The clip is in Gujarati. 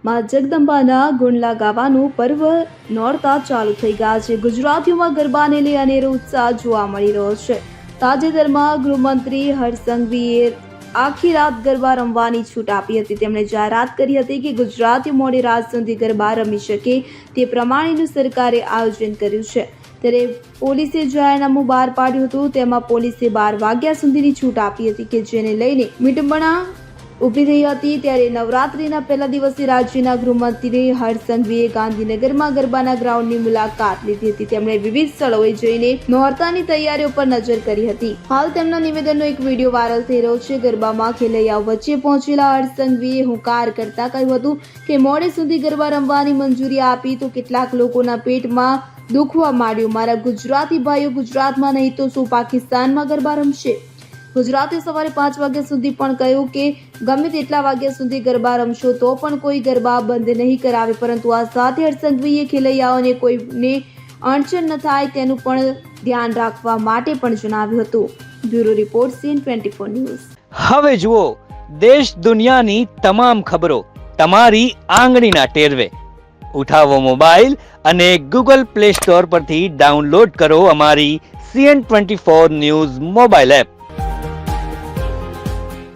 માં જગદંબાના ગુણલા ગાવાનું પર્વ નોરતા ચાલુ થઈ ગયા છે। ગુજરાતીઓમાં ગરબાને લઈ અનેરો ઉત્સાહ જોવા મળી રહ્યો છે। તાજેતરમાં ગૃહમંત્રી હર્ષ સંઘવીએ આખી રાત ગરબા રમવાની છૂટ આપી હતી। તેમણે જાહેરાત કરી હતી કે ગુજરાતીઓ મોડી રાત સુધી ગરબા રમી શકે તે પ્રમાણેનું સરકારે આયોજન કર્યું છે। ત્યારે પોલીસે જાહેરનામું બહાર પાડ્યું હતું। તેમાં પોલીસે 12 વાગ્યા સુધીની છૂટ આપી હતી કે જેને લઈને વિડંબના ઉભી થઈ હતી। ત્યારે નવરાત્રીના પહેલા દિવસે રાજ્યના ગૃહમંત્રી હર્ષ સંઘવીએ ગાંધીનગરમાં ગરબાના ગ્રાઉન્ડની મુલાકાત લીધી હતી। તેમણે વિવિધ સ્થળોએ જઈને નોરતાની તૈયારીઓ પર નજર કરી હતી। હાલ તેમના નિવેદનનો એક વિડીયો વાયરલ થઈ રહ્યો છે। ગરબામાં ખેલૈયાઓ વચ્ચે પહોંચેલા હર્ષ સંઘવીએ હુંકાર કરતા કહ્યું હતું કે મોડે સુધી ગરબા રમવાની મંજૂરી આપી તો કેટલાક લોકોના પેટમાં દુખવા માંડ્યું। મારા ગુજરાતી ભાઈઓ ગુજરાતમાં નહીં તો શું પાકિસ્તાનમાં ગરબા રમશે? ગુજરાતીઓ સવારે 5 વાગ્યા સુધી પણ કહ્યું કે ગમે તેટલા વાગ્યા સુધી ગરબા રમશો તો પણ કોઈ ગરબા બંધ નહીં કરાવે। પરંતુ આ સાથે હર્ષ સંઘવીએ ખેલૈયાઓને કોઈને અડચણ ન થાય તેનું પણ ધ્યાન રાખવા માટે પણ જણાવ્યું હતું। Bureau report CN24 news. હવે જુઓ દેશ દુનિયાની તમામ ખબરો તમારી આંગળીના ટેરવે। ઉઠાવો મોબાઈલ અને Google Play Store પરથી ડાઉનલોડ કરો અમારી CN24 ન્યૂઝ મોબાઈલ એપ।